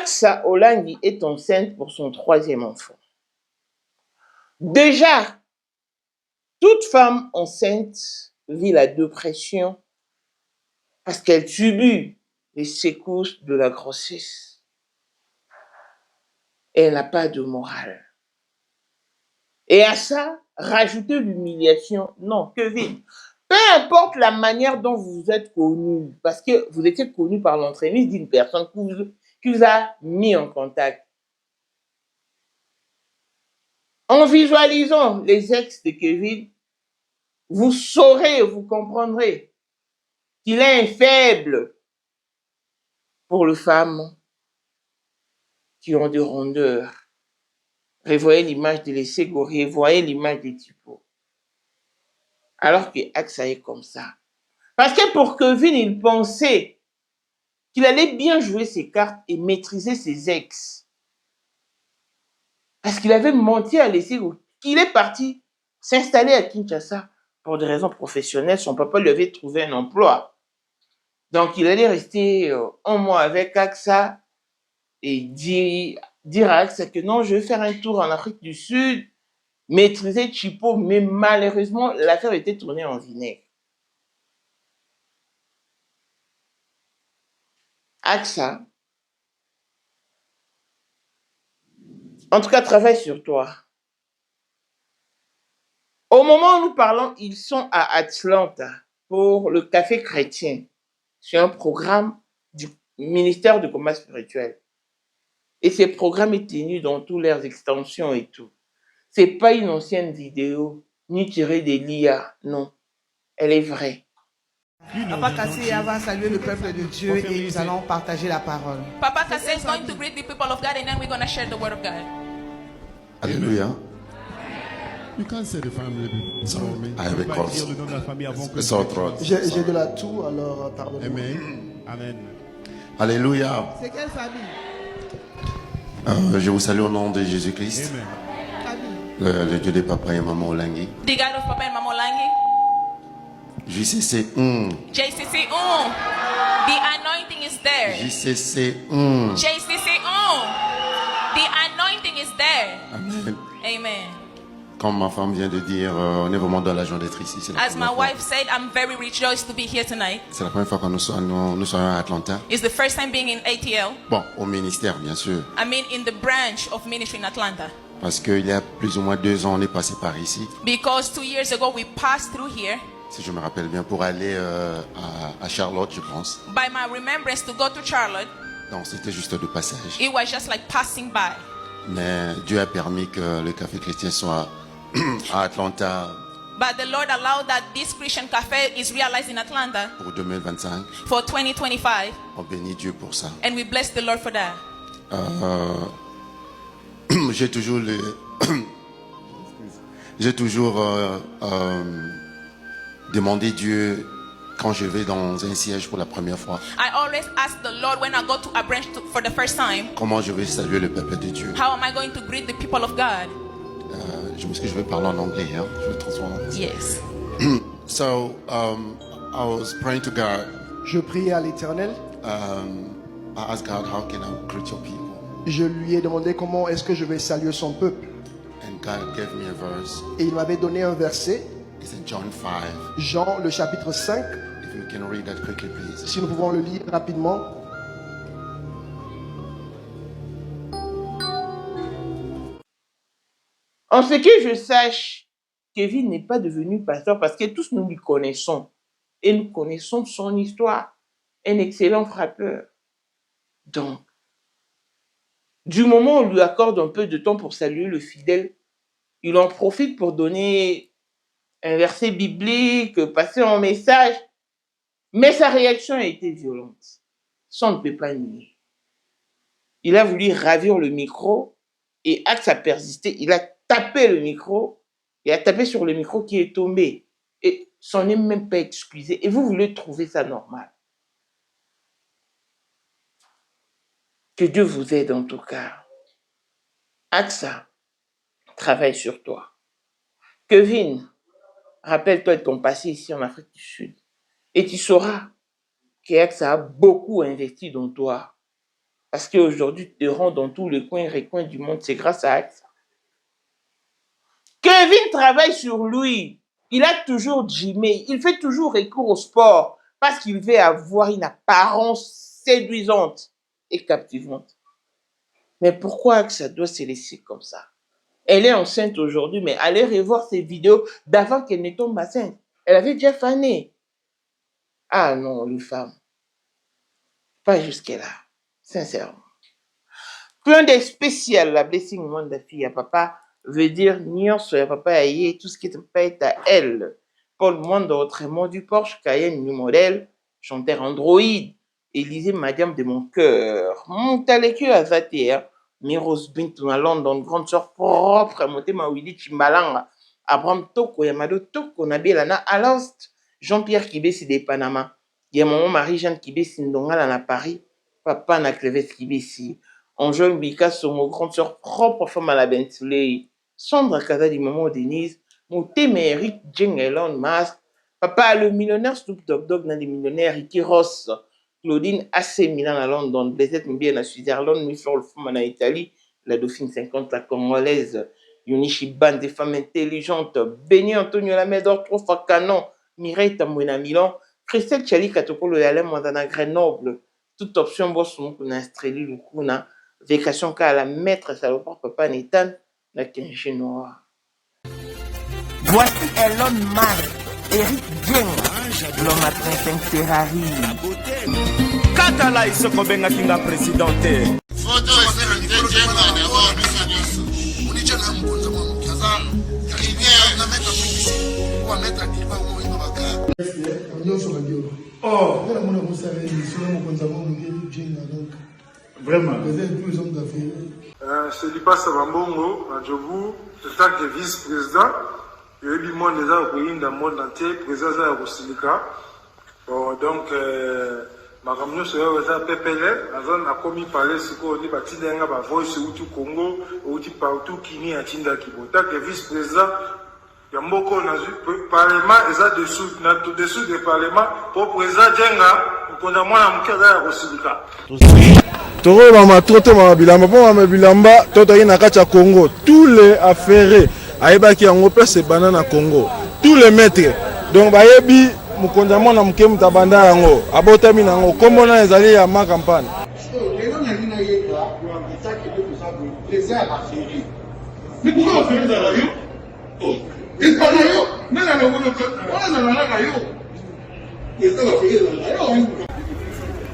Axa Olangi est enceinte pour son 3e enfant. Déjà, toute femme enceinte vit la dépression parce qu'elle subit les secousses de la grossesse. Et elle n'a pas de morale. Et à ça, rajouter l'humiliation. Non, Kevin, peu importe la manière dont vous êtes connu, parce que vous étiez connu par l'entraîniste d'une personne qui vous a mis en contact. En visualisant les ex de Kevin, vous saurez, vous comprendrez qu'il est un faible pour les femmes qui ont de rondeur. Revoyez l'image de l'Essegori, voyez l'image des typos. Alors que Axa est comme ça. Parce que pour Kevin, il pensait qu'il allait bien jouer ses cartes et maîtriser ses ex. Parce qu'il avait menti à l'Essegori, qu'il est parti s'installer à Kinshasa pour des raisons professionnelles. Son papa lui avait trouvé un emploi. Donc, il allait rester un mois avec Axa et dire à Axa que non, je vais faire un tour en Afrique du Sud, maîtriser Chipo, mais malheureusement, l'affaire était tournée en vinaigre. Axa, en tout cas, travaille sur toi. Au moment où nous parlons, ils sont à Atlanta pour le Café Chrétien. C'est un programme du ministère du Commerce spirituel. Et ce programme est tenu dans toutes leurs extensions et tout. C'est pas une ancienne vidéo, ni tirée des l'IA, non. Elle est vraie. Papa Kassé va saluer le peuple de Dieu et nous allons partager la parole. Papa Kassé is going to greet the people of God and then we're going to share the word of God. Alléluia. You can't say the family before me. I have a course. Dire le nom de la famille avant que Sore throat. J'ai de la toux, alors pardonnez-moi. Amen. Amen. Alléluia. C'est quelle famille? Je vous salue au nom de Jésus-Christ, Amen. le Dieu des papas et maman Olangi. The God of Papa and Mama Olangi. JCC. JCC, the anointing is there. JCC. JCC, the anointing is there. Amen. Amen. Comme ma femme vient de dire, on est vraiment dans la joie d'être ici. C'est la As my première fois. wife said, I'm very rejoiced to be here tonight. C'est la première fois que nous sommes à Atlanta. It's the first time being in ATL. Bon, au ministère, bien sûr. I mean, in the branch of ministry in Atlanta. Parce qu'il y a plus ou moins 2 ans, on est passé par ici. Because 2 years ago, we passed through here. Si je me rappelle bien, pour aller à Charlotte, je pense. By my remembrance to go to Charlotte, Donc, c'était juste de passage. it was just like passing by. Mais Dieu a permis que le café chrétien soit à Atlanta But the Lord allowed that this Christian cafe is realized in Atlanta pour 2025. for 2025. On bénit Dieu pour ça. And we bless the Lord for that. J'ai toujours demandé Dieu quand je vais dans un siège pour la première fois, I always ask the Lord when I go to a branch for the first time, comment je vais saluer le peuple de Dieu. how am I going to greet the people of God? Je m'excuse, je vais parler en anglais. Hein? Je vais transformer en français. Yes. So, I was praying to God. Je priais à l'Éternel. I asked God, how can I greet your people? Je lui ai demandé comment est-ce que je vais saluer son peuple. And God gave me a verse. Et il m'avait donné un verset, It's in John 5. Jean le chapitre 5. If you can read that quickly, please. Si nous pouvons le lire rapidement. En ce que je sache, Kevin n'est pas devenu pasteur parce que tous nous lui connaissons. Et nous connaissons son histoire. Un excellent frappeur. Donc, du moment où on lui accorde un peu de temps pour saluer le fidèle, il en profite pour donner un verset biblique, passer un message. Mais sa réaction a été violente. Ça, on ne peut pas nier. Il a voulu ravir le micro et Axe a persisté. Il a tapé le micro et a tapé sur le micro qui est tombé. Et s'en est même pas excusé. Et vous voulez trouver ça normal. Que Dieu vous aide en tout cas. Axa, travaille sur toi. Kevin, rappelle-toi de ton passé ici en Afrique du Sud. Et tu sauras qu'Axa a beaucoup investi dans toi. Parce qu'aujourd'hui, tu te rends dans tous les coins et recoins du monde, c'est grâce à ça. Kevin travaille sur lui. Il a toujours gymé. Il fait toujours recours au sport parce qu'il veut avoir une apparence séduisante et captivante. Mais pourquoi que ça doit se laisser comme ça? Elle est enceinte aujourd'hui, mais allez revoir ses vidéos d'avant qu'elle ne tombe enceinte. Elle avait déjà fané. Ah non, les femmes. Pas jusque-là. Sincèrement. Plein de spécial, la blessing monde de fille à papa veut dire nuance à papa aïe, tout ce qui te paye à elle. Paul Monde, autrement du Porsche, Cayenne, new modèle, chanteur Android, Élisée, madame de mon cœur. Mon talécu à Zater, Miros Bintou à London, grande sœur propre, monté ma Willy Chimbalanga, Abraham Toko, Yamado Toko, Nabilana, Alost, Jean-Pierre Kibé, des Panama. Il y a mon Marie-Jeanne Kibé, Sindongal à Paris, papa na Clevette Kibé, en jeune Bika, son grande sœur propre, femme à la Bentley, Sandra Kaza du moment Denise, mon témérique Jeng Elon Musk, papa le millionnaire Snoop Dogg dans des millionnaires, Ricky Ross, Claudine AC Milan à London, Blessette Mbien à Switzerland, Michel le femme en Italie, la Dauphine 50, la Congolaise, Yonichi Ban, des femmes intelligentes, Béni Antonio Lamédor, trop canon, Mireille Tamouina Milan, Christelle Chali Katokolo Yalem Mandana Grenoble, toute option boss qu'on a instrélé le coup, vacation qu'à la maître salopard papa Nathan, la Kenshi Noir. Voici Elon Musk, Eric Jeng, l'homme à 35 Ferrari. Katala isoko benga kinga presidente. Photo Vraiment. C'est Lipa Savambongo, à Djobou, en tant que vice-président. Il y a eu du monde déjà au pays, dans le monde entier, président de la Rosilika. Donc, ma camion sera PPL, la zone a commis parler, c'est qu'on dit, bah, Tindenga, bah, voice, ou tout Congo, ou tout partout, qui n'y a Tinda Kibo. En tant que vice-président, il y a beaucoup de parlement, et ça dessous, dessous du parlement, pour président Djenga, qu'on a moins à Mouka à Rosilika. Toro mama toto mama bilamba po mama bilamba toto yi na kati ya Congo tous les affaires ayebaki yango pe se banana Congo tous les maîtres donc bayebi mukonza mwana muke mutabanda yango abotami nango kombo na ezali ya ma campagne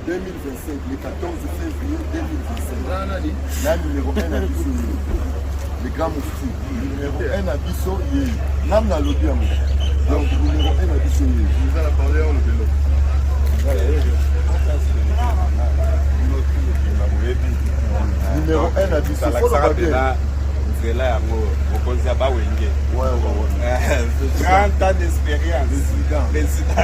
le 14 février 2025. La numéro 1 à Bissau, le grand moufti. Numéro 1 à Bissau, l'âme n'a l'audio. Donc, numéro 1 à Bissau. Vous allez parler en le vélo. Numéro 1 à Bissau. C'est là, au conseil à Bawenge. Ouais. 30 ans d'expérience. Président.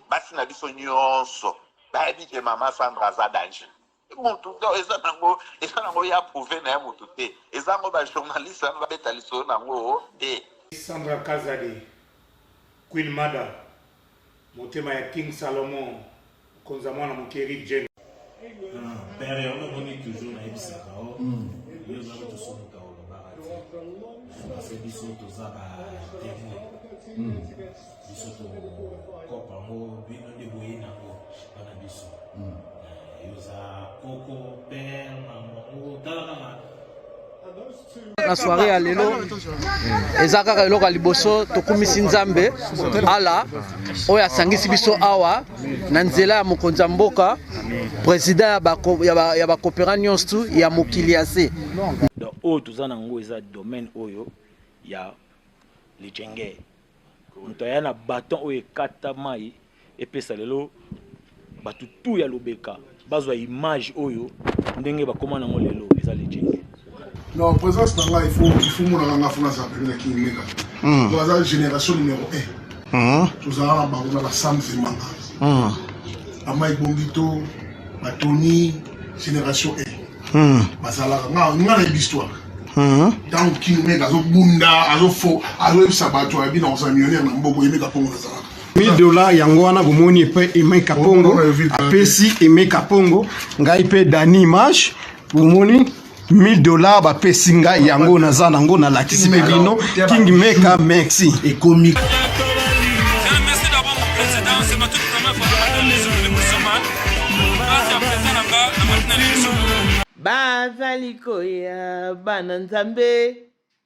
Basi na biso nyonso bayebi ke mama Sandra aza danger mutu eza nango ya prouve na ya mutu te eza ngo bajournaliste wana babeta lisolo nango te. Sandra Kazadi, Queen Mada, motema ya King Salomon, konza mwana mokeri Jeng. Père, on a toujours na ebisaka o yo za to somuka o barati parce biso to za ba témoin biso to kopa ngo bino de boyina ngo bana biso yo za koko père maman tala kama na soirée ya lelo eza kaka eloko ya liboso tokumisi nzambe ala oyo asangisi biso awa na nzela ya mokonzi ya mboka président ya bakopera nyonso tu ya mokili ya se oyo toza nango eza domaine oyo ya lijenge moto aya na baton oyo ekata mai epesa lelo bato tu ya lobeka bazwa image oyo ndenge bakoma nango lelo eza lijenge. Non, présence dans là, il faut mon France à la King Mega. Dans la génération numéro 1. Tout ça, on a la Sam Zemanga. Amaï Bombito, Tony, génération 1. Basala, on a l'histoire. Dans King Mega, Azo Bunda, Azo Fo, Azo Sabato, Abi dans un millionnaire, Nambogo, Yemeka Pongo Zala. $1000 yango wana bomoni pe Aimé Kapongo apesi Aimé Kapongo ngai pe Dani Image bomoni $1000 bapesi ngai yango naza nango na lakisi pe bino King Meka merci économique. Merci d'avoir mon président, c'est ma toute première fois dans les jeux de Moussaman. Merci à président là-bas, la matinée l'émission. Bazaliko ya bananzambe,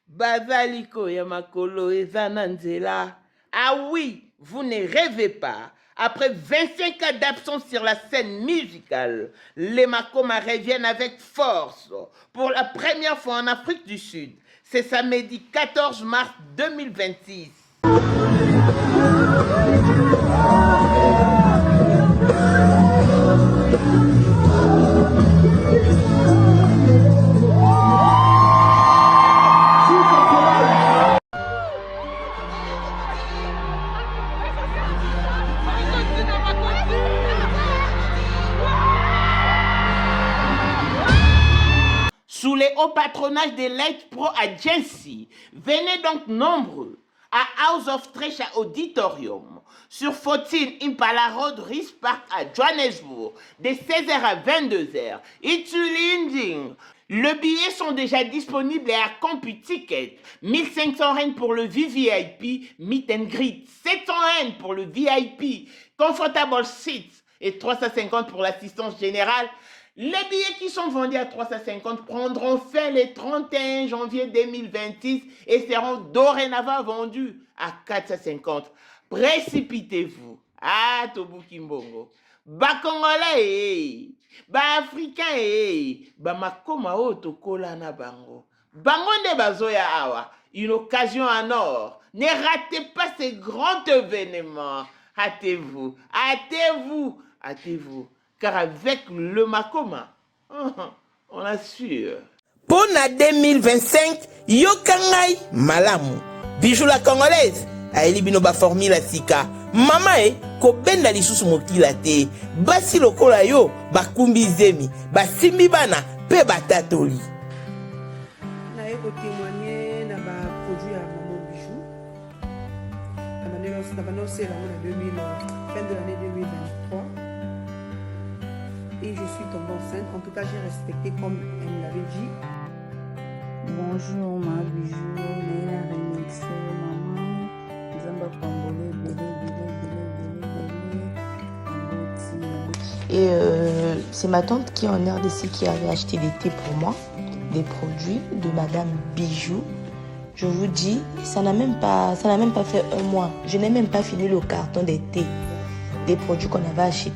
bazaliko ya makolo ezananzela. Ah oui, vous ne rêvez pas. Après 25 ans d'absence sur la scène musicale, les Makoma reviennent avec force pour la première fois en Afrique du Sud. C'est samedi 14 mars 2026. Sous les hauts patronages de Light Pro Agency, venez donc nombreux à House of Treasure Auditorium sur 14 Impala Road, Rice Park à Johannesburg, de 16h à 22h. Itulinding. Les billets sont déjà disponibles à CompuTicket. 1500 Rand pour le VVIP, Meet and Greet. 700 Rand pour le VIP, Comfortable Seats. Et 350 pour l'assistance générale. Les billets qui sont vendus à 350 prendront fin le 31 janvier 2026 et seront dorénavant vendus à 450. Précipitez-vous. Ah, Tobuki Mbongo. Ba Congolais, ba Africain, ba Makoma Otokola na bango. Bango ne bazoya awa. Une occasion en or. Ne ratez pas ce grand événement. Hâtez-vous, hâtez-vous, hâtez-vous. Car avec le Makoma, on assure. Pour la 2025, Yokangai Malamu. Bijou la congolaise. Aeli bino ba formula sika. Mama ko benda lisusu mokila te. Basi lokola yo bakumbi zemi. Basimbi bana pe batatoli. Na ko témoigner na ba produit à Maman Bijou. Na banoncé la fin de l'année 2023. Et je suis tombée enceinte. En tout cas, j'ai respecté comme elle me l'avait dit. Bonjour, ma bijou. Néa remixé, maman. Zamba Pambole, Et c'est ma tante qui est en RDC qui avait acheté des thés pour moi, des produits de Madame Bijou. Je vous dis, ça n'a même pas fait un mois. Je n'ai même pas fini le carton des thés, des produits qu'on avait achetés.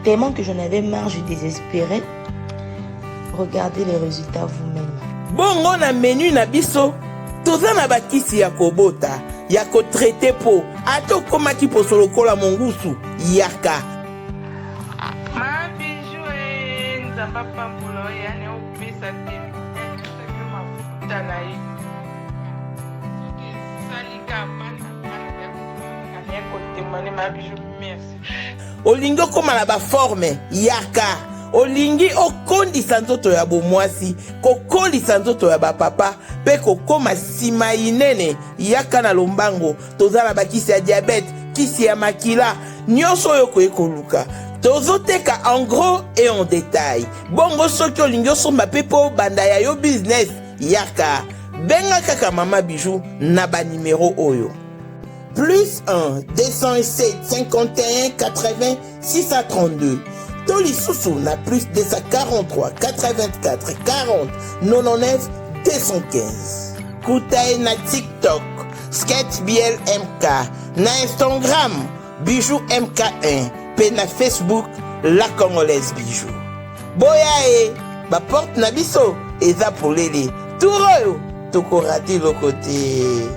Tellement que j'en avais marre, je désespérais. Regardez les résultats vous-même. Bongo na menu na biso. Toza na bakisi ya kobota, ya ko traiter po. Ato koma ki posolo kola mongusu, yaka. Ma bijou nzamba pambulo ya ne opesa te. Sake mafuta na ye. Salika bana bana ya kotemane ma bijou merci. Olingo koma na ba forme yaka. Olingi okondisa nzoto ya bomwasi, kokolisa nzoto ya bapapa, pe kokoma sima inene yaka na lombango. Toza na bakisi ya diabète, kisi ya makila, nyonso oyo koekoluka. Tozoteka en gros et en détail. Bongo soki olingi osomba pe po banda ya yo business yaka. Benga kaka Mama Bijou na ba numéro oyo. Plus 1 207 51 80 632. Toli Soussou na plus 243 84 40 99 215. Koutaï na TikTok, Sketch BL MK, na Instagram, Bijou MK1, pe na Facebook, La Congolaise Bijou. Boya ba porte na biso, eza pour lele. Touro, toko raté le côté.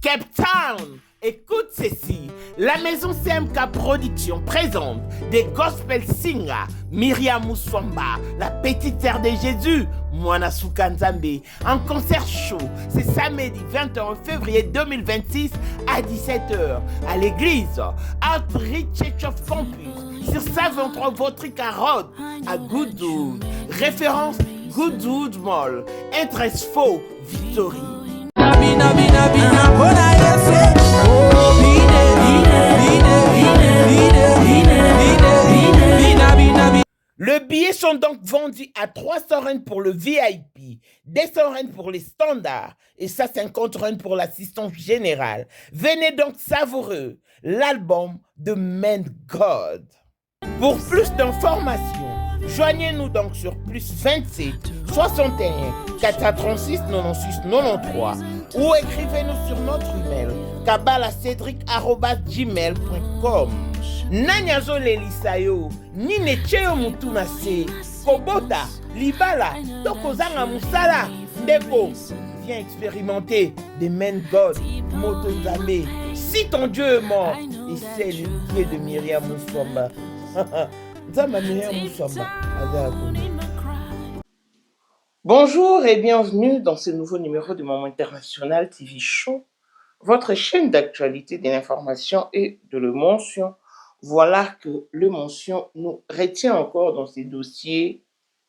Cape Town. Écoute ceci, la maison CMK Production présente des gospel singers, Myriam Mouswamba, la petite sœur de Jésus, Mwana Soukanzambe, en concert show, c'est samedi 21 février 2026 à 17h à l'église Outreach Church of Campus, sur 123 Votrica Road à Goodwood, référence Goodwood Mall, Interest Faux, Victory. Bina, bina, bina, bona yese. Oh, bine, bine. Le billet sont donc vendus à 300 rand pour le VIP, 200 rand pour les standards et 150 rand pour l'assistance générale. Venez donc savourer l'album de Man God. Pour plus d'informations, joignez-nous donc sur plus 27 61 436 96 93 ou écrivez-nous sur notre email kabalacedric@gmail.com. Nanyazo lelisayo, nine cheo mutuna se, kobota, libala, tokozanga musala, ndeko. Viens expérimenter des Men God, Motonzambe. Si ton Dieu est mort, et c'est le Dieu de Myriam Moussamba. Bonjour et bienvenue dans ce nouveau numéro du Moment International TV Show, votre chaîne d'actualité, de l'information et de l'émotion. Voilà que le mention nous retient encore dans ces dossiers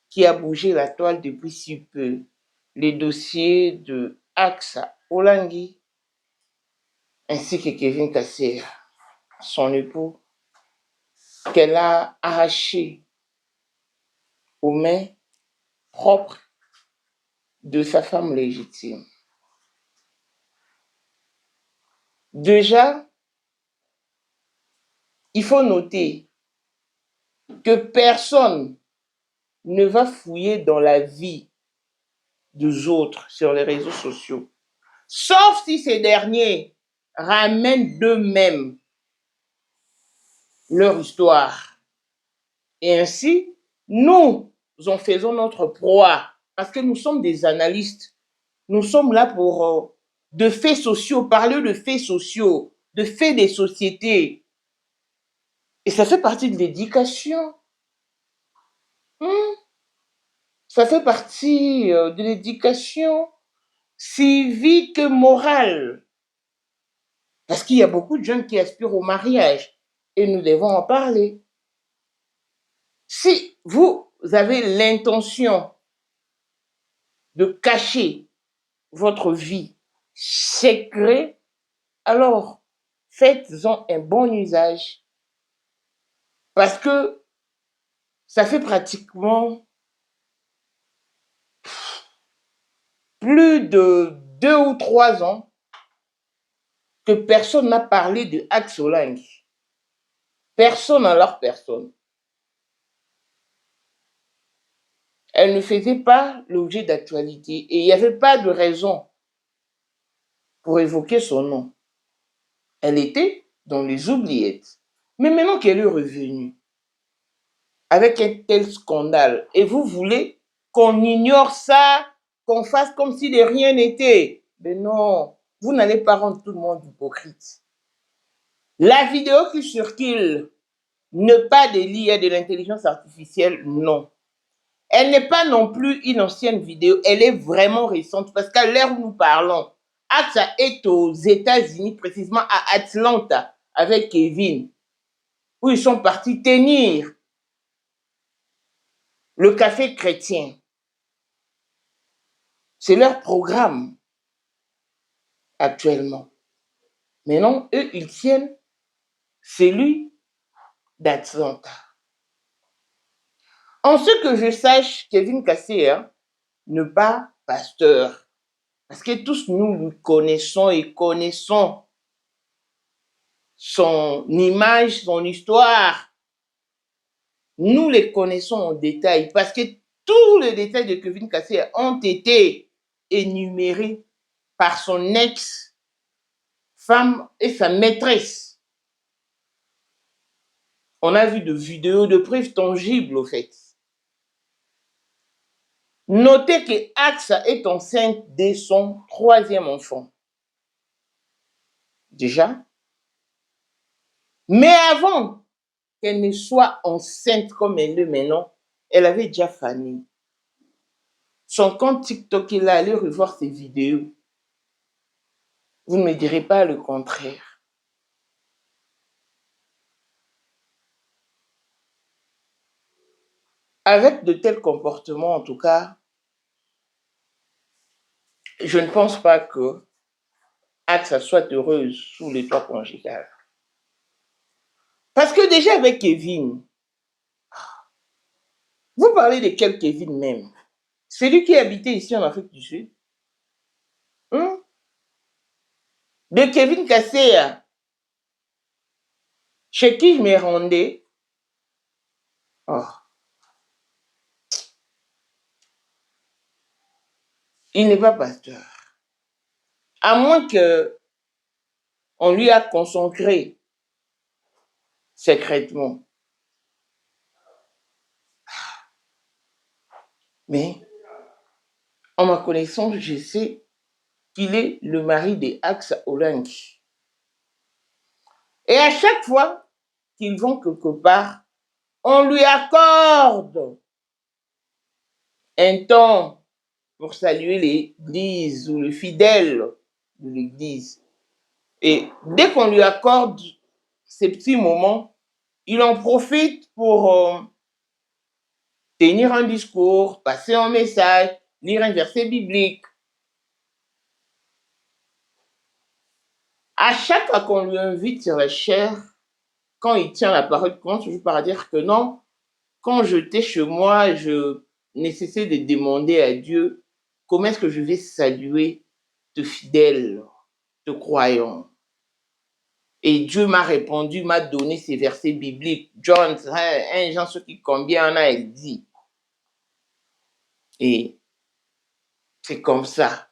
qui a bougé la toile depuis si peu. Les dossiers de Axa Olangi ainsi que Kevin Kasser, son époux, qu'elle a arraché aux mains propres de sa femme légitime. Déjà, il faut noter que personne ne va fouiller dans la vie des autres sur les réseaux sociaux, sauf si ces derniers ramènent d'eux-mêmes leur histoire. Et ainsi, nous en faisons notre proie, parce que nous sommes des analystes. Nous sommes là pour de faits sociaux, parler de faits sociaux, de faits des sociétés. Et ça fait partie de l'éducation. Ça fait partie de l'éducation civique et morale. Parce qu'il y a beaucoup de jeunes qui aspirent au mariage et nous devons en parler. Si vous avez l'intention de cacher votre vie secrète, alors faites-en un bon usage. Parce que ça fait pratiquement plus de 2 ou 3 ans que personne n'a parlé de Axa Olangi. Personne en leur personne. Elle ne faisait pas l'objet d'actualité et il n'y avait pas de raison pour évoquer son nom. Elle était dans les oubliettes. Mais maintenant qu'elle est revenue, avec un tel scandale, et vous voulez qu'on ignore ça, qu'on fasse comme si de rien n'était. Mais non, vous n'allez pas rendre tout le monde hypocrite. La vidéo qui circule, ne pas de l'IA, de l'intelligence artificielle, non. Elle n'est pas non plus une ancienne vidéo, elle est vraiment récente parce qu'à l'heure où nous parlons, Axa est aux États-Unis, précisément à Atlanta, avec Kevin, où ils sont partis tenir le café chrétien. C'est leur programme actuellement. Mais non, eux, ils tiennent celui d'Atlanta. En ce que je sache, Kevin Kasser n'est pas pasteur. Parce que tous nous le connaissons et connaissons son image, son histoire. Nous les connaissons en détail parce que tous les détails de Kevin Kasser ont été énumérés par son ex-femme et sa maîtresse. On a vu de vidéos de preuves tangibles au fait. Notez que Axa est enceinte de son 3e enfant. Déjà. Mais avant qu'elle ne soit enceinte comme elle est maintenant, elle avait déjà fané. Son compte TikTok, il est allé revoir ses vidéos. Vous ne me direz pas le contraire. Avec de tels comportements, en tout cas, je ne pense pas que Axa soit heureuse sous les toits conjugales. Parce que déjà avec Kevin, vous parlez de quel Kevin même? Celui qui habitait ici en Afrique du Sud? De Kevin Kassea, chez qui je me rendais? Oh. Il n'est pas pasteur. À moins que on lui a consacré secrètement. Mais, en ma connaissance, je sais qu'il est le mari d'Axa Olangi. Et à chaque fois qu'ils vont quelque part, on lui accorde un temps pour saluer l'église ou le fidèle de l'église. Et dès qu'on lui accorde ces petits moments, il en profite pour tenir un discours, passer un message, lire un verset biblique. À chaque fois qu'on lui invite sur la chair, quand il tient la parole, il commence toujours par dire que non, quand j'étais chez moi, je nécessitais de demander à Dieu comment est-ce que je vais saluer de fidèles, de croyants. Et Dieu m'a répondu, m'a donné ces versets bibliques. John, 1 Jean, ce qui combien en a, il dit. Et c'est comme ça.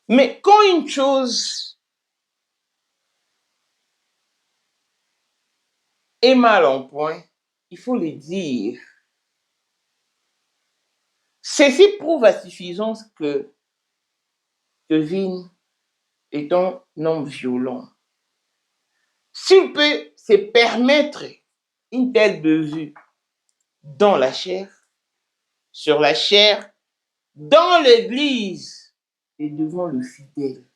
Mais quand une chose est mal en point, il faut le dire. Ceci prouve à suffisance que Kevin est un homme violent. S'il peut se permettre une telle vue dans la chair, sur la chair, dans l'église et devant le fidèle,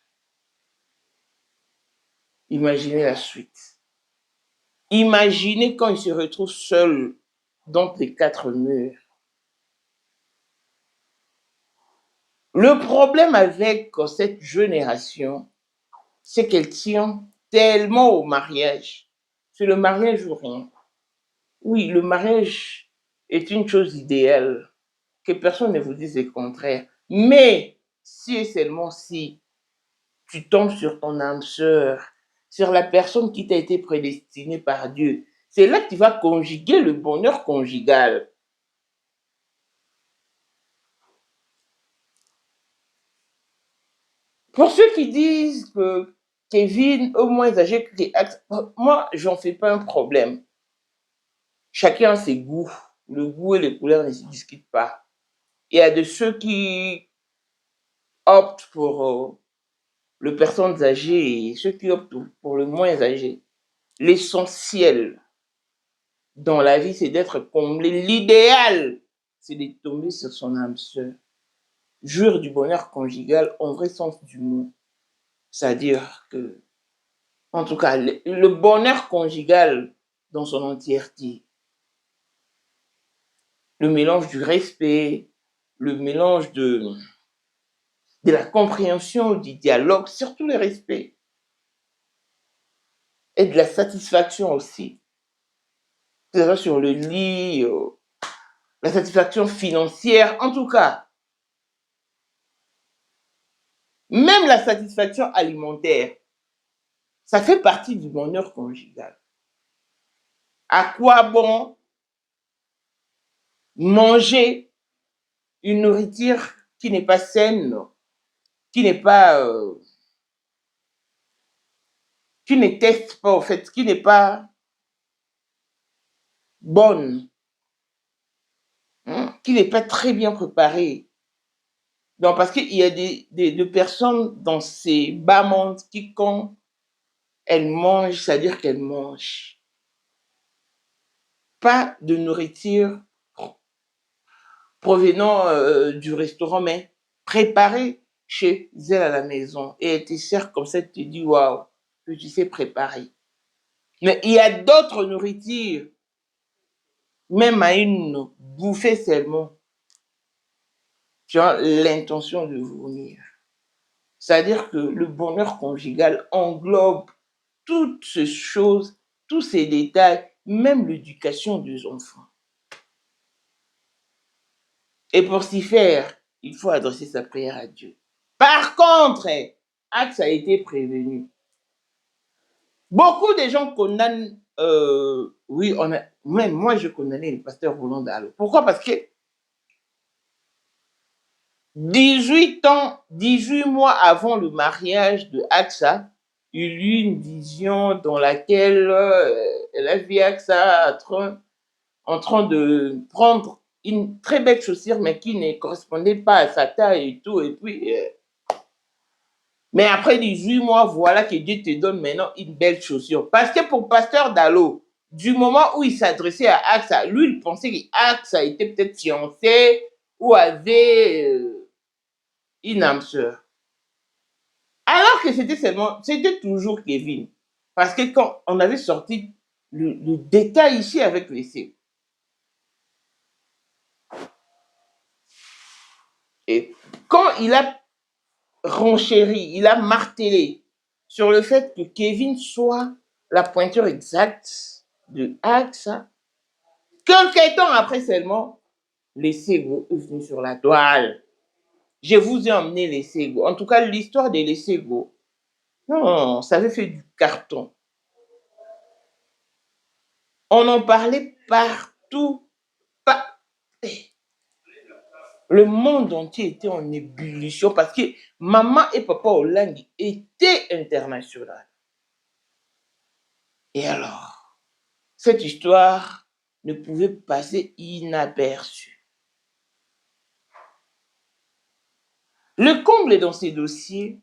imaginez la suite. Imaginez quand il se retrouve seul dans les quatre murs. Le problème avec cette génération, c'est qu'elle tient tellement au mariage. C'est le mariage ou rien. Oui, le mariage est une chose idéale, que personne ne vous dise le contraire. Mais si et seulement si tu tombes sur ton âme sœur, sur la personne qui t'a été prédestinée par Dieu, c'est là que tu vas conjuguer le bonheur conjugal. Pour ceux qui disent que Kevin est moins âgé que Axe, moi, j'en fais pas un problème. Chacun a ses goûts. Le goût et les couleurs ne se discutent pas. Il y a de ceux qui optent pour les personnes âgées et ceux qui optent pour le moins âgé. L'essentiel dans la vie, c'est d'être comblé. L'idéal, c'est de tomber sur son âme sœur. Jure du bonheur conjugal en vrai sens du mot. C'est-à-dire que, en tout cas, le bonheur conjugal dans son entièreté. Le mélange du respect, le mélange de la compréhension, du dialogue, surtout le respect. Et de la satisfaction aussi. C'est-à-dire sur le lit, la satisfaction financière, en tout cas. Même la satisfaction alimentaire, ça fait partie du bonheur conjugal. À quoi bon manger une nourriture qui n'est pas saine, qui n'est pas... qui ne teste pas, en fait, qui n'est pas bonne, qui n'est pas très bien préparée. Donc, parce qu'il y a des personnes dans ces bas mondes qui, quand elles mangent, c'est-à-dire qu'elles mangent pas de nourriture provenant du restaurant, mais préparée chez elle à la maison. Et elle te sert comme ça, tu te dis, waouh, que tu sais préparer. Mais il y a d'autres nourritures, même à une bouffée seulement, tu as l'intention de vomir. C'est-à-dire que le bonheur conjugal englobe toutes ces choses, tous ces détails, même l'éducation des enfants. Et pour s'y faire, il faut adresser sa prière à Dieu. Par contre, Axe a été prévenu. Beaucoup de gens condamnent, oui, même moi je condamnais le pasteur Roland Dalo. Pourquoi? Parce que 18 mois avant le mariage de Axa, il y eut une vision dans laquelle elle a vu Axa en train de prendre une très belle chaussure, mais qui ne correspondait pas à sa taille et tout. Et puis, mais après 18 mois, voilà que Dieu te donne maintenant une belle chaussure. Parce que pour pasteur Dalo, du moment où il s'adressait à Axa, lui, il pensait qu'Axa était peut-être fiancé ou avait une âme sœur. Alors que c'était toujours Kevin. Parce que quand on avait sorti le détail ici avec l'essai, et quand il a renchéri, il a martelé sur le fait que Kevin soit la pointure exacte de Axa, quelques temps après seulement, l'essai est venu sur la toile. Je vous ai emmené les Sego. En tout cas, l'histoire de les Sego, non, ça avait fait du carton. On en parlait partout. Le monde entier était en ébullition parce que maman et papa Hollande étaient internationaux. Et alors, cette histoire ne pouvait passer inaperçue. Le comble dans ces dossiers,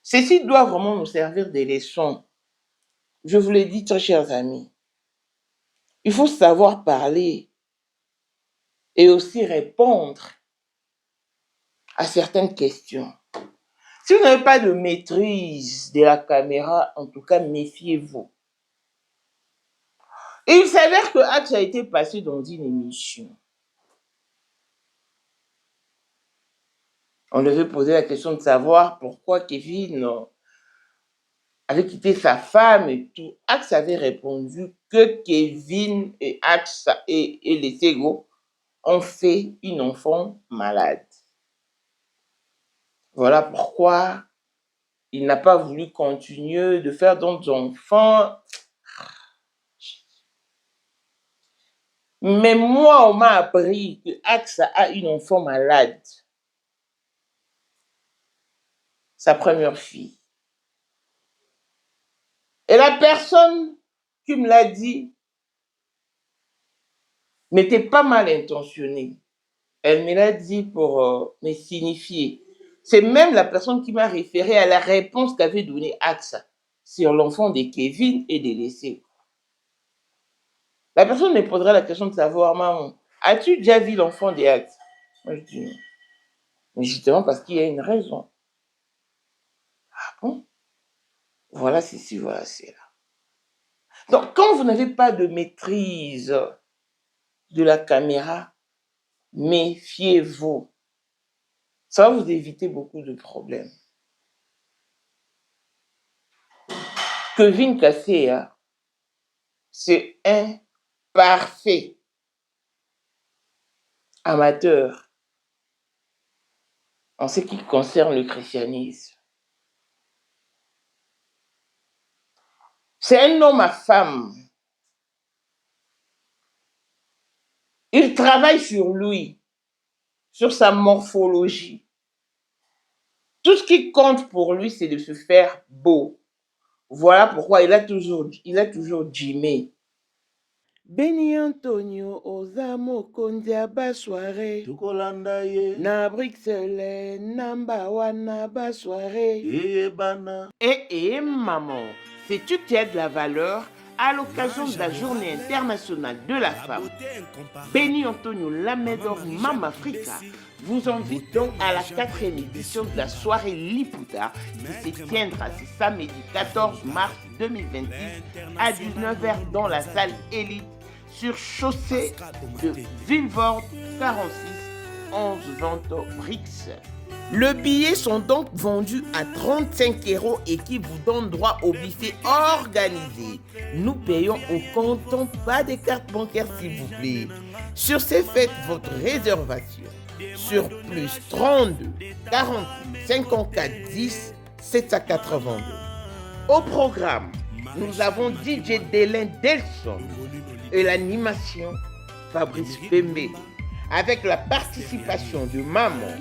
ceci doit vraiment nous servir des leçons. Je vous l'ai dit, très chers amis, il faut savoir parler et aussi répondre à certaines questions. Si vous n'avez pas de maîtrise de la caméra, en tout cas, méfiez-vous. Et il s'avère que Axe a été passé dans une émission. On devait poser la question de savoir pourquoi Kevin avait quitté sa femme et tout. Axe avait répondu que Kevin et Axe et les Sego ont fait une enfant malade. Voilà pourquoi il n'a pas voulu continuer de faire d'autres enfants. Mais moi, on m'a appris que Axe a une enfant malade. Sa première fille. Et la personne qui me l'a dit n'était pas mal intentionnée. Elle me l'a dit pour me signifier. C'est même la personne qui m'a référé à la réponse qu'avait donnée Axa sur l'enfant de Kevin et de l'essai. La personne me posera la question de savoir, maman, as-tu déjà vu l'enfant de Axa? Moi, je dis non. Mais justement parce qu'il y a une raison. Ah bon? Voilà ceci, voilà cela. Donc, quand vous n'avez pas de maîtrise de la caméra, méfiez-vous. Ça va vous éviter beaucoup de problèmes. Kevin Kaseya, c'est un parfait amateur en ce qui concerne le christianisme. C'est un homme à femme. Il travaille sur lui, sur sa morphologie. Tout ce qui compte pour lui, c'est de se faire beau. Voilà pourquoi il a toujours gymé. Beni Antonio Ozamo Kondia Bassoiré Tukolanda ye na Bruxelles namba wana Bassoiré bana. Maman, sais-tu qu'il y a de la valeur à l'occasion de la journée internationale de la femme? Beni Antonio Lamedor Mama Africa vous invite donc à la 4e édition de la soirée Liputa qui se tiendra ce samedi 14 mars 2026 à 19h dans la salle Élite sur chaussée de Villevorde 46 11 20 Brix. Le billet sont donc vendus à 35 € et qui vous donne droit au buffet organisé. Nous payons au comptant, pas de carte bancaire s'il vous plaît. Sur ces, faites votre réservation sur plus 32 48 54 10 782. Au programme, nous avons DJ Délin Delson et l'animation Fabrice Pembe avec la participation de Maman,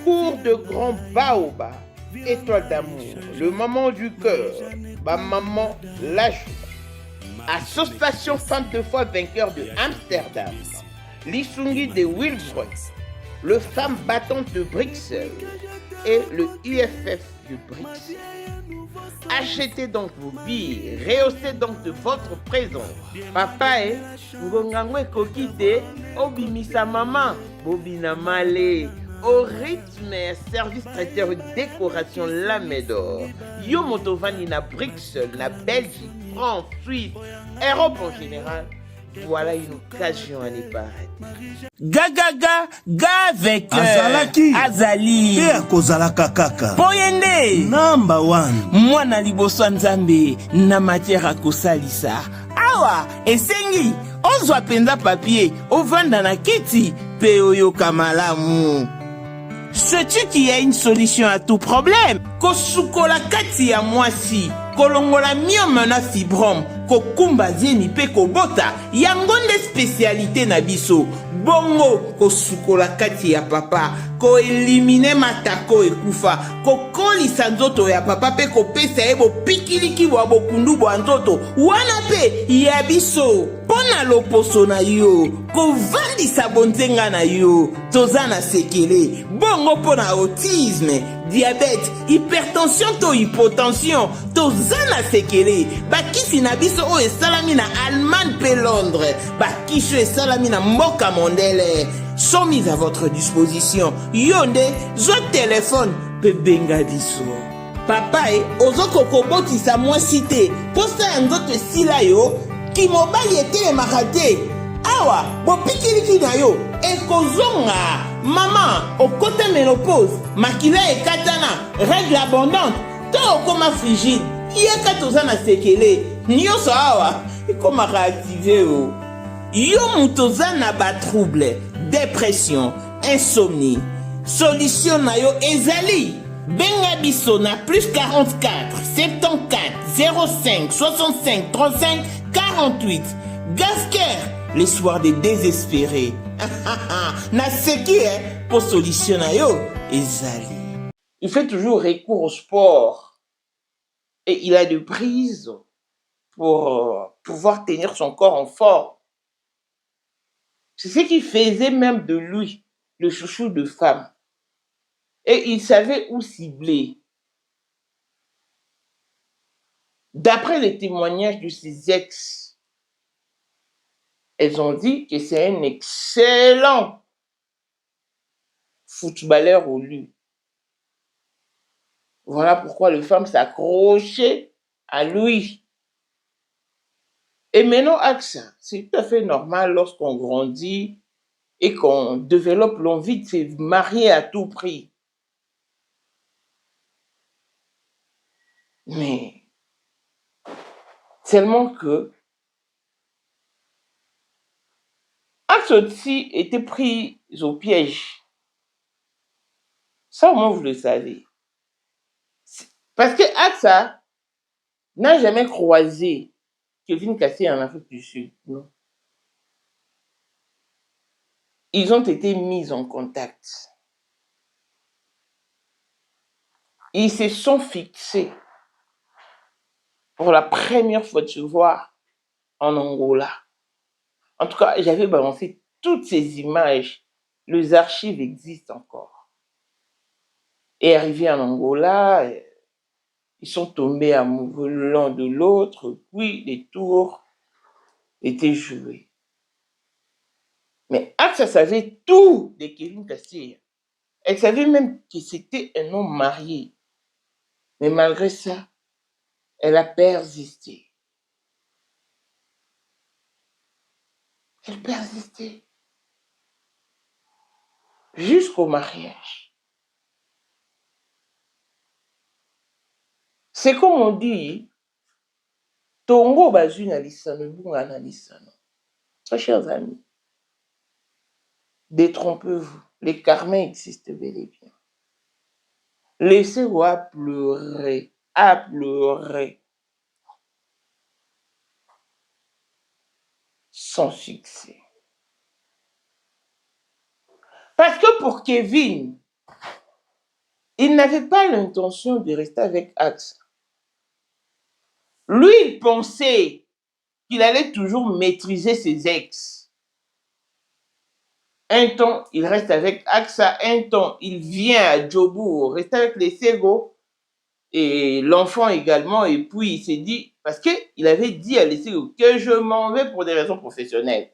Cours de Grand Baoba, Étoile d'amour, le Maman du cœur, ma maman la joie. Association Femmes de foi vainqueur de Amsterdam, l'Isungi de Wilbrod, le Femmes battantes de Bruxelles et le UFF de Bruxelles. Achetez donc vos billets, rehaussez donc de votre présence. Papa et ngongangwe kokite, obimisa maman, bobina male. Au rythme, service traiteur décoration Lamédor. Yo motovani na Bruxelles, na Belgique, France, Suisse, Europe en général. Voilà une occasion à ne pas rater. Gagaga, avec Azalaki. Azali. Pe akozalaka kaka. Poyende. Number one. Mwana liboso nzambe na matière akosalisa. Awa, esengi. Ozwa penza papier, ovanda na kiti, pe oyoka malamu. Sais-tu qu'il y a une solution à tout problème? Kosukola kati ya mwasi, kolongola myome na fibrome, kokumba zeni pe kobota, yango nde spécialité na biso. Bongo kosukola kati ya papa, ko elimine matako ekufa, kokolisa nzoto ya papa pe kopesa ye bopikiliki bwa bokundu bwa nzoto, wana pe ya biso. Pona loposo na yo, kovandisa bonzenga na yo, toza na sekele, bongo pona autisme, diabète, hypertension to hypotension, toza na sekele, bakisi na biso o esalami na Allemagne pe Londres, bakisho esalami na mboka mondele, sont mis à votre disposition. Yonde, zo téléphone, pe benga biso. Papa e, ozoko kobotisa mwasi te, posa ya nzoto esila yo, ki mobali etelemaka te. Awa, bopikiliki na yo, ekozonga. Maman, okota ménopause, makila ekatana, règle abondante, to okoma frigide, yeka toza na sekele, nyonso awa, ekoma réactivé o. Yo mutoza na ba trouble, dépression, insomnie. Solution na yo ezali. Benga biso na plus 44 74 05 65 35 48. Gasker, l'espoir des désespérés. Na seki pour solution na yo ezali. Il fait toujours recours au sport et il a de prise pour pouvoir tenir son corps en forme. C'est ce qui faisait même de lui le chouchou de femme. Et il savait où cibler. D'après les témoignages de ses ex, elles ont dit que c'est un excellent footballeur au lui. Voilà pourquoi les femmes s'accrochaient à lui. Et maintenant, AXA, c'est tout à fait normal lorsqu'on grandit et qu'on développe l'envie de se marier à tout prix. Mais seulement que AXA aussi était pris au piège. Ça, au moins, vous le savez. Parce que AXA n'a jamais croisé Kevin Kassé en Afrique du Sud. Non. Ils ont été mis en contact. Ils se sont fixés pour la première fois de se voir en Angola. En tout cas, j'avais balancé toutes ces images. Les archives existent encore. Et arrivés en Angola, ils sont tombés amoureux l'un de l'autre, puis les tours étaient joués. Mais AXA savait tout de Kevin Kassé. Elle savait même que c'était un homme marié. Mais malgré ça, elle a persisté. Elle persistait. Jusqu'au mariage. C'est comme on dit, Tongo bazui na lisano, bunga na lisano. Très chers amis, détrompez-vous. Les karmas existent bel et bien. Laissez-vous à pleurer, sans succès. Parce que pour Kevin, il n'avait pas l'intention de rester avec Axa. Lui, il pensait qu'il allait toujours maîtriser ses ex. Un temps, il reste avec Axa. Un temps, il vient à Djobour, rester avec les Sego et l'enfant également. Et puis, il s'est dit, parce qu'il avait dit à les Sego que je m'en vais pour des raisons professionnelles.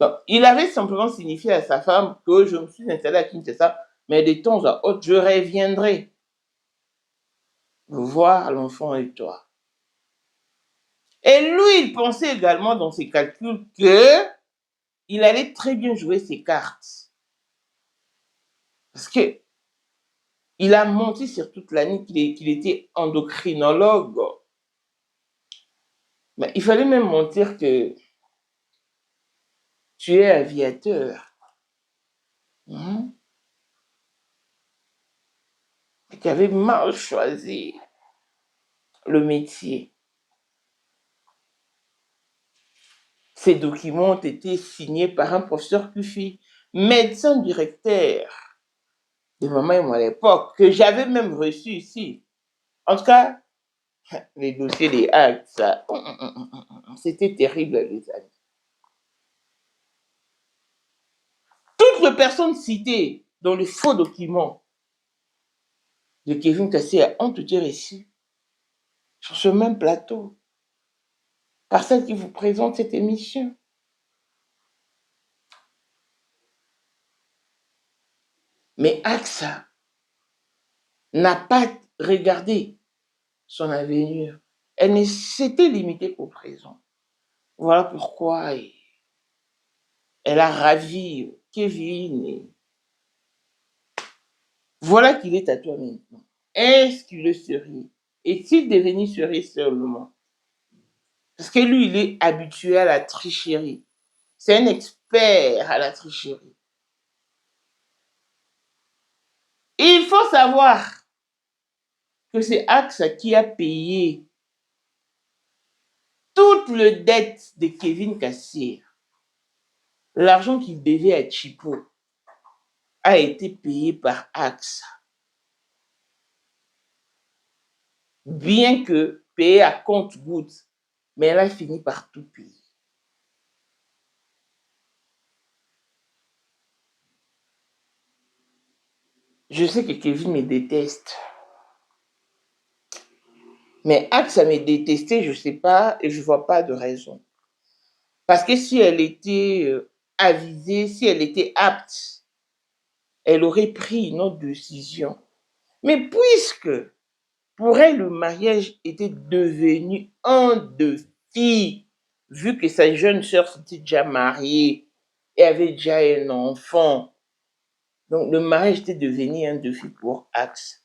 Donc, il avait simplement signifié à sa femme que je me suis installé à Kinshasa, mais de temps à autre, je reviendrai voir l'enfant et toi. Et lui, il pensait également dans ses calculs que il allait très bien jouer ses cartes. Parce que il a menti sur toute l'année qu'il était endocrinologue. Mais il fallait même mentir que tu es aviateur. Et qu'il avait mal choisi le métier. Ces documents ont été signés par un professeur Kufi, médecin directeur de maman et moi à l'époque, que j'avais même reçu ici. En tout cas, les dossiers des actes, ça, c'était terrible, les amis. Toutes les personnes citées dans les faux documents de Kevin Kassé ont été reçues sur ce même plateau par celle qui vous présente cette émission. Mais AXA n'a pas regardé son avenir. Elle ne s'était limitée qu'au présent. Voilà pourquoi elle a ravi Kevin. Et voilà qu'il est à toi maintenant. Est-ce qu'il le serait? Est-il devenu serait seulement? Parce que lui, il est habitué à la tricherie. C'est un expert à la tricherie. Il faut savoir que c'est AXA qui a payé toute la dette de Kevin Kassé. L'argent qu'il devait à Chipo a été payé par AXA. Bien que payé à compte-gouttes, mais elle a fini par tout payer. Je sais que Kevin me déteste. Mais AXA me détestait, je ne sais pas, et je ne vois pas de raison. Parce que si elle était avisée, si elle était apte, elle aurait pris une autre décision. Mais puisque pour elle, le mariage était devenu un défi, vu que sa jeune sœur s'était déjà mariée et avait déjà un enfant. Donc le mariage était devenu un défi pour AXA.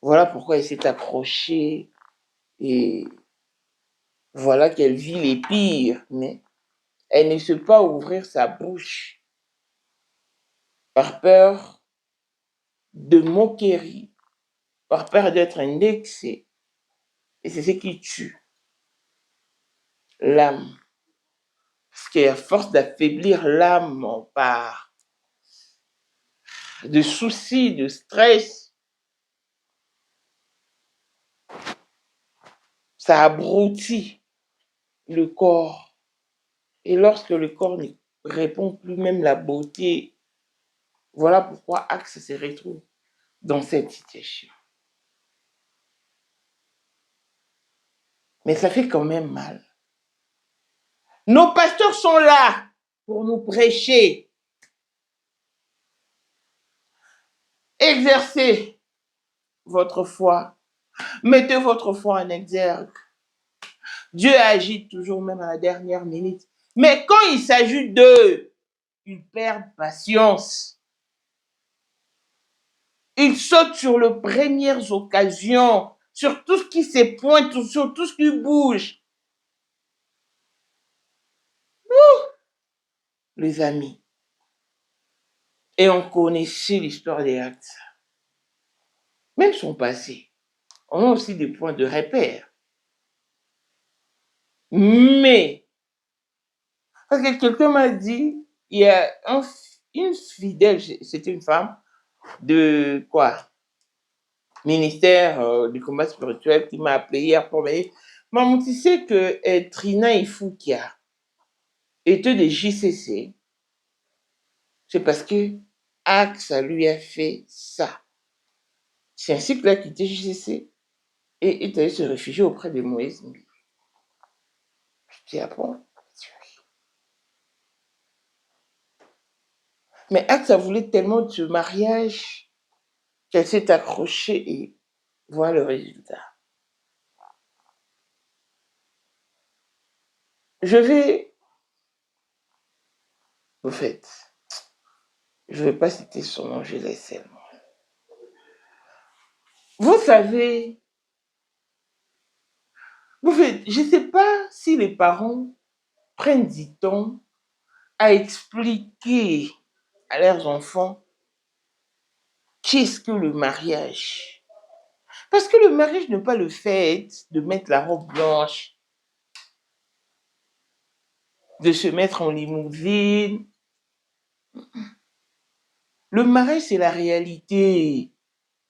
Voilà pourquoi elle s'est accrochée et voilà qu'elle vit les pires, mais elle ne sait pas ouvrir sa bouche par peur de moquerie, par peur d'être indexée. Et c'est ce qui tue l'âme. Parce qu'à force d'affaiblir l'âme par de soucis, de stress, ça abrutit le corps. Et lorsque le corps ne répond plus même la beauté, voilà pourquoi AXA se retrouve dans cette situation. Mais ça fait quand même mal. Nos pasteurs sont là pour nous prêcher. Exercez votre foi. Mettez votre foi en exergue. Dieu agit toujours même à la dernière minute. Mais quand il s'agit d'eux, ils perdent patience. Ils sautent sur les premières occasions sur tout ce qui se pointe, sur tout ce qui bouge. Les amis. Et on connaissait l'histoire des actes. Même son passé. On a aussi des points de repère. Mais, parce que quelqu'un m'a dit, il y a une fidèle, c'était une femme, de quoi? Ministère du combat spirituel, qui m'a appelé hier pour me dire, maman, tu sais que Trina Ifoukia était de JCC, c'est parce que Axe lui a fait ça. C'est ainsi qu'il a quitté JCC et est allé se réfugier auprès de Moïse. Je dis, ah bon? Mais Axe a voulu tellement de ce mariage qu'elle s'est accrochée et voilà le résultat. Je vais, au fait, je ne vais pas citer son nom, je laisse seulement. Vous savez, je ne sais pas si les parents prennent du temps à expliquer à leurs enfants qu'est-ce que le mariage. Parce que le mariage n'est pas le fait de mettre la robe blanche, de se mettre en limousine. Le mariage, c'est la réalité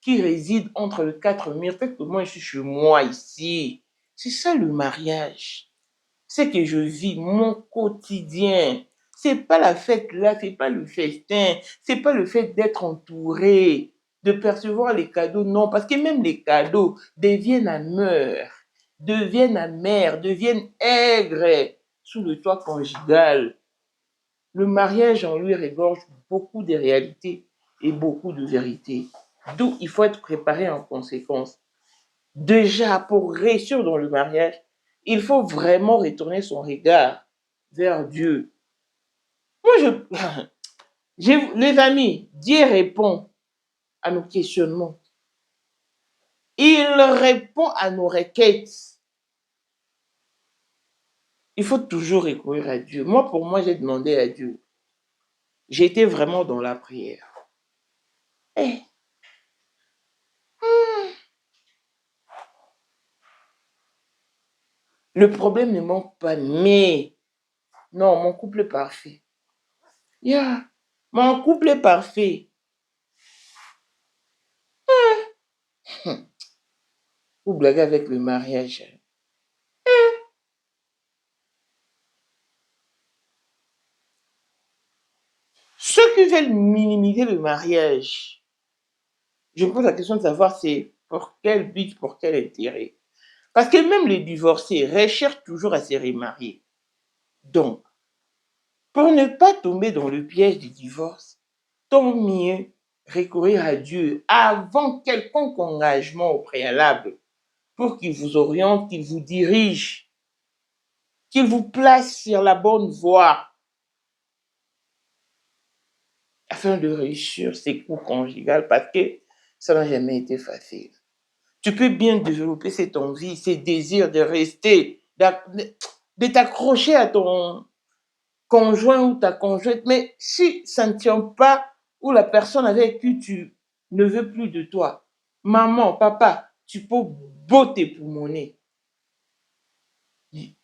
qui réside entre les quatre murs. Peut-être que moi, je suis chez moi ici. C'est ça le mariage. C'est que je vis mon quotidien. C'est pas la fête là, c'est pas le festin, c'est pas le fait d'être entouré, de percevoir les cadeaux. Non, parce que même les cadeaux deviennent amers, deviennent aigres sous le toit conjugal. Le mariage en lui regorge beaucoup de réalités et beaucoup de vérités. D'où il faut être préparé en conséquence. Déjà, pour réussir dans le mariage, il faut vraiment retourner son regard vers Dieu. Moi, les amis, Dieu répond à nos questionnements. Il répond à nos requêtes. Il faut toujours recourir à Dieu. Moi, pour moi, j'ai demandé à Dieu. J'étais vraiment dans la prière. Le problème ne manque pas, mais non, mon couple est parfait. Mon couple est parfait. Vous blaguez avec le mariage. Ceux qui veulent minimiser le mariage, je me pose la question de savoir c'est pour quel but, pour quel intérêt. Parce que même les divorcés recherchent toujours à se remarier. Donc, pour ne pas tomber dans le piège du divorce, tant mieux recourir à Dieu avant quelconque engagement au préalable pour qu'il vous oriente, qu'il vous dirige, qu'il vous place sur la bonne voie afin de réussir ces coups conjugales parce que ça n'a jamais été facile. Tu peux bien développer cette envie, ces désirs de rester, de t'accrocher à ton conjoint ou ta conjointe, mais si ça ne tient pas ou la personne avec qui tu ne veux plus de toi, maman, papa, tu peux beau t'époumoner. Tu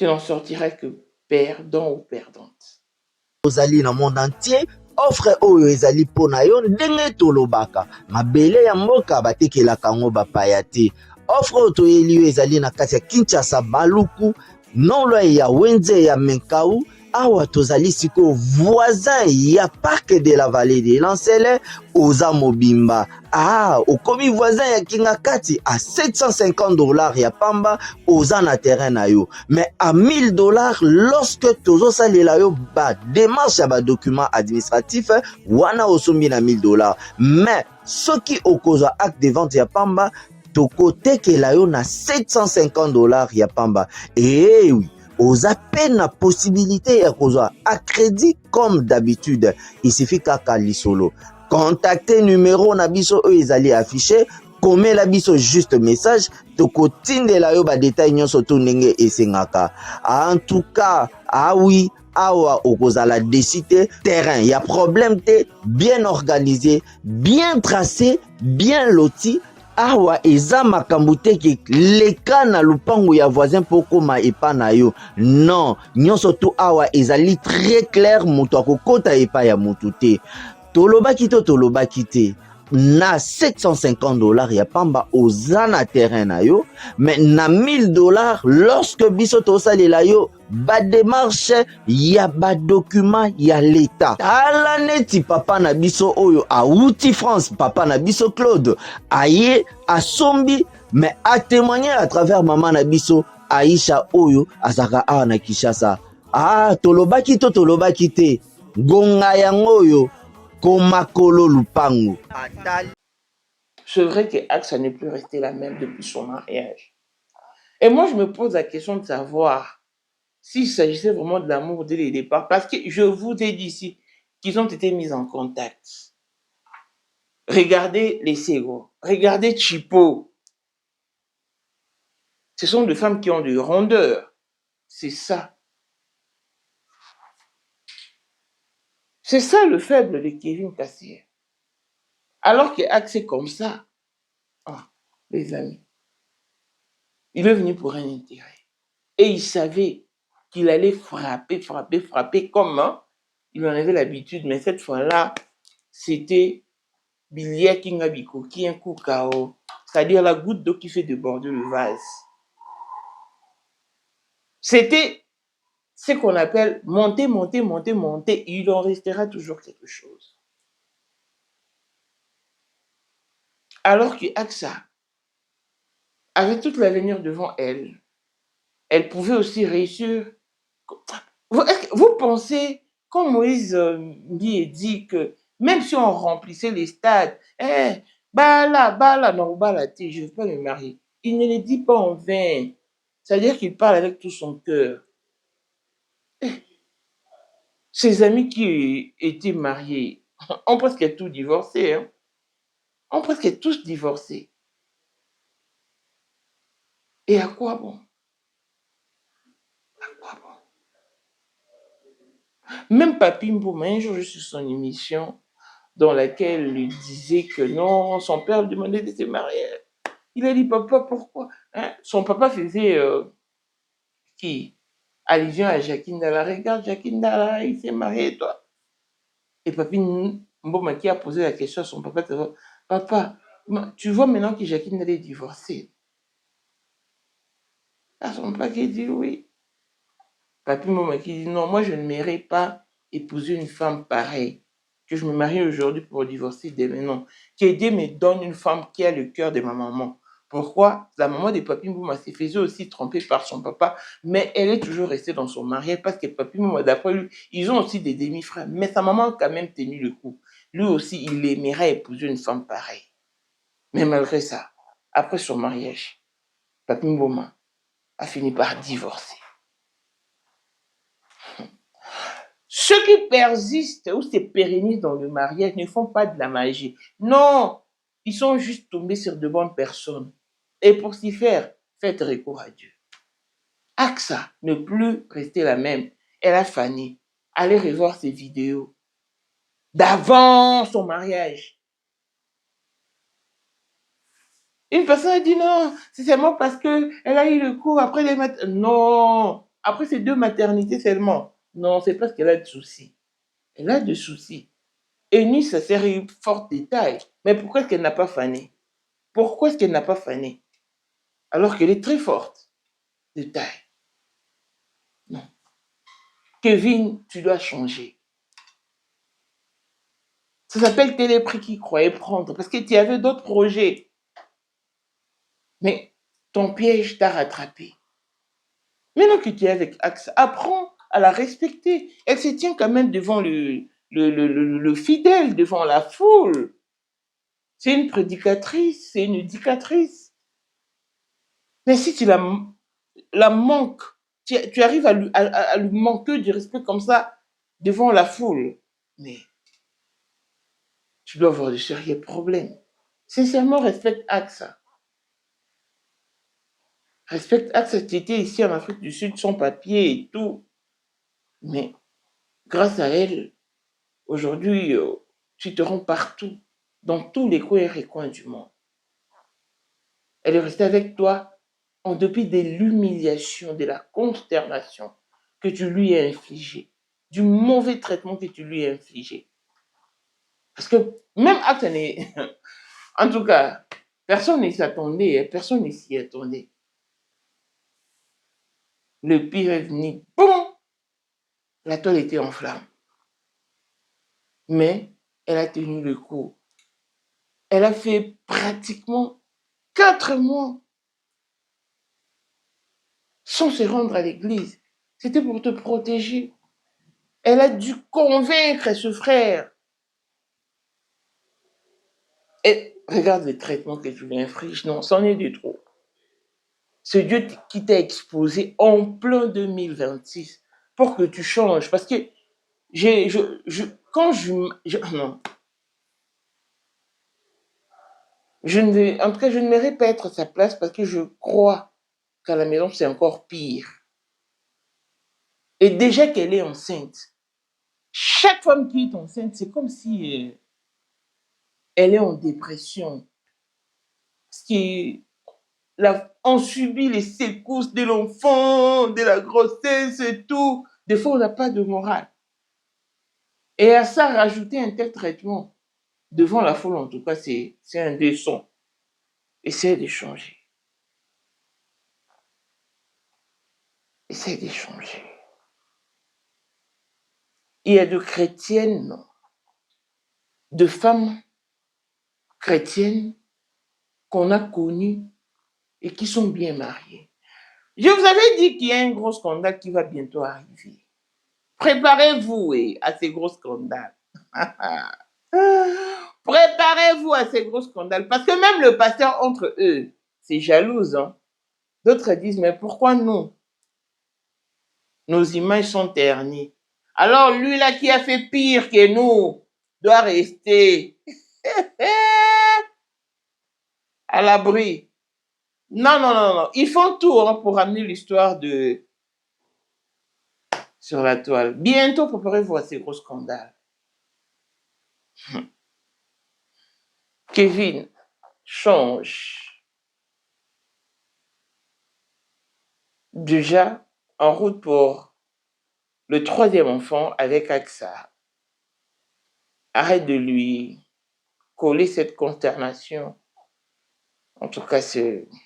n'en sortiras que perdant ou perdante. Ozali na monde entier, offre oyo ezali pona yo ndenge tolobaka. Mabele ya mboka batekelaka yango bapaya te. Offre oyo toyeli yo ezali na kati ya Kinshasa Baluku, nolo ya Wenze ya Menkau, awa tozali siko voisin ya parc de la vallée de Lancele, oza mobimba. Okomi voisin ya Kingakati à $750 ya pamba, oza na terrain na yo. Mais à $1000 lorsque tozo salela yo ba démarche ya ba document administratif, wana osombi na $1000. Mais soki okozwa acte de vente ya pamba, toko tekela yo na $750 ya pamba. Et oui, oza peine la possibilité ya kozwa à crédit comme d'habitude. Il suffit kaka lisolo. Contactez numéro na biso ezali affiché komela biso juste message tokotindela yo badetail nyonso to ndenge esengaka. En tout cas, ah oui, awa okozala décider terrain, il y a problème te, bien organisé, bien tracé, bien loti. Awa eza makambo te ke leka na lupango ya voisin po koma epa na yo. Non, nyonso tu awa ezali très clair, moto akokota epa ya motu te. Tolobaki te na $750 ya pamba oza na terrain na yo, mais na $1000 lorsque biso tosalela yo ba démarche ya ba document ya l'état. Tala neti papa na biso oyo auti France, papa na biso Claude aye asombi, mais a témoigner à travers maman na biso Aisha oyo azaka awa na Kinshasa. Ah, tolobaki te gonga yango oyo komakolo lupango. C'est vrai que Axa n'est plus restée la même depuis son mariage. Et moi, je me pose la question de savoir s'il s'agissait vraiment de l'amour dès le départ. Parce que je vous ai dit ici qu'ils ont été mis en contact. Regardez les Sego, regardez Chipo. Ce sont des femmes qui ont de rondeur. C'est ça. C'est ça le faible de Kevin Cassier. Alors que Axe est comme ça, les amis, il est venu pour un intérêt. Et il savait qu'il allait frapper comme il en avait l'habitude. Mais cette fois-là, c'était Bilia Kingabiko, qui est un coup KO. C'est-à-dire la goutte d'eau qui fait déborder le vase. C'était ce qu'on appelle monter. Il en restera toujours quelque chose. Alors que Axa avait toute l'avenir devant elle, elle pouvait aussi réussir. Vous pensez, comme Moïse Mbi dit que même si on remplissait les stades, bala, non, bala, je ne veux pas me marier. Il ne le dit pas en vain. C'est-à-dire qu'il parle avec tout son cœur. Ses amis qui étaient mariés ont presque tous divorcé. Ont presque tous divorcé. Et à quoi bon? À quoi bon? Même Papi Mbouma, un jour, je suis sur son émission dans laquelle il disait que non, son père lui demandait de se marier. Il a dit, papa, pourquoi? Son papa faisait allusion à Jacqueline Dalla. Regarde, Jacqueline Dalla, il s'est marié, toi. Et Papi Mbouma qui a posé la question à son papa, papa, tu vois maintenant que Jacqueline Dalla est divorcée. À son papa qui dit oui. Papi Mbouma qui dit non, moi je ne m'irai pas épouser une femme pareille. Que je me marie aujourd'hui pour divorcer demain. Non. Que Dieu me donne une femme qui a le cœur de ma maman. Pourquoi? La maman de Papi Mbouma s'est faisait aussi tromper par son papa, mais elle est toujours restée dans son mariage parce que Papi Mbouma, d'après lui, ils ont aussi des demi-frères. Mais sa maman a quand même tenu le coup. Lui aussi, il aimerait épouser une femme pareille. Mais malgré ça, après son mariage, Papi Mbouma a fini par divorcer. Ceux qui persistent ou se pérennisent dans le mariage ne font pas de la magie. Non, ils sont juste tombés sur de bonnes personnes. Et pour s'y faire, faites recours à Dieu. Axa ne plus rester la même. Elle a fané. Allez revoir ses vidéos d'avant son mariage. Une personne a dit non, c'est seulement parce qu'elle a eu le cours après les maternités. Non, après ces 2 maternités seulement. Non, c'est parce qu'elle a des soucis. Elle a des soucis. Et ni sa série forte de taille. Mais pourquoi est-ce qu'elle n'a pas fané? Pourquoi est-ce qu'elle n'a pas fané? Alors qu'elle est très forte de taille. Non. Kevin, tu dois changer. Ça s'appelle Téléprix qui croyait prendre. Parce que tu avais d'autres projets. Mais ton piège t'a rattrapé. Maintenant que tu es avec Axa, apprends à la respecter. Elle se tient quand même devant le fidèle, devant la foule. C'est une prédicatrice, c'est une éducatrice. Mais si tu la manques, tu arrives à lui manquer du respect comme ça devant la foule, mais tu dois avoir de sérieux problèmes. Sincèrement, respecte AXA. Respecte AXA, tu étais ici en Afrique du Sud sans papier et tout. Mais grâce à elle, aujourd'hui, tu te rends partout, dans tous les coins et recoins du monde. Elle est restée avec toi en dépit de l'humiliation, de la consternation que tu lui as infligée, du mauvais traitement que tu lui as infligé. Parce que même AXA n'est... En tout cas, personne ne s'attendait, hein, personne ne s'y attendait. Le pire est venu, boum, la toile était en flammes. Mais elle a tenu le coup. Elle a fait pratiquement 4 mois sans se rendre à l'église. C'était pour te protéger. Elle a dû convaincre ce frère. Et regarde le traitement que tu lui infliges. Non, c'en est de trop. Ce Dieu qui t'a exposé en plein 2026 pour que tu changes. Parce que non. En tout cas, je ne mérite pas être à sa place parce que je crois qu'à la maison, c'est encore pire. Et déjà qu'elle est enceinte, chaque femme qui est enceinte, c'est comme si elle est en dépression. Parce qu'on subit les secousses de l'enfant, de la grossesse et tout. Des fois, on n'a pas de morale. Et à ça, rajouter un tel traitement, devant la foule, en tout cas, c'est indécent. Essaye de changer. Essaye de changer. Il y a de chrétiennes, non, de femmes chrétiennes qu'on a connues et qui sont bien mariées. Je vous avais dit qu'il y a un gros scandale qui va bientôt arriver. Préparez-vous à ces gros scandales. Préparez-vous à ces gros scandales. Parce que même le pasteur entre eux, c'est jalouse. Hein? D'autres disent, mais pourquoi nous? Nos images sont ternies. Alors lui là qui a fait pire que nous doit rester à l'abri. Non. Ils font tout pour ramener l'histoire sur la toile. Bientôt, préparez-vous à ces gros scandales. Kevin, change. Déjà, en route pour le 3e enfant avec AXA. Arrête de lui coller cette consternation. En tout cas, c'est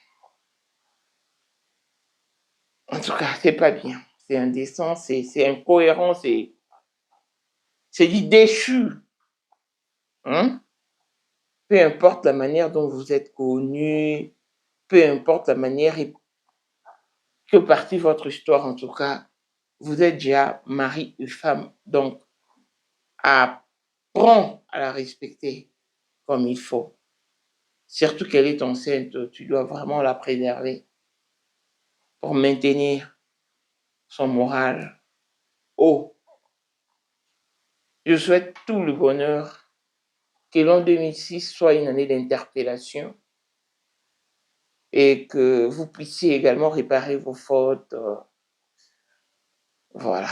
pas bien. C'est indécent, c'est incohérent, c'est du déchu. Hein? Peu importe la manière dont vous êtes connu, peu importe la manière que partit votre histoire, en tout cas, vous êtes déjà mari et femme. Donc, apprends à la respecter comme il faut. Surtout qu'elle est enceinte, tu dois vraiment la préserver pour maintenir son moral haut. Je souhaite tout le bonheur, que l'an 2006 soit une année d'interpellation et que vous puissiez également réparer vos fautes. Voilà.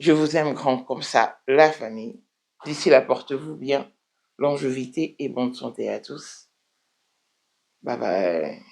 Je vous aime grand comme ça, la famille. D'ici là, portez-vous bien, longévité et bonne santé à tous. Bye bye.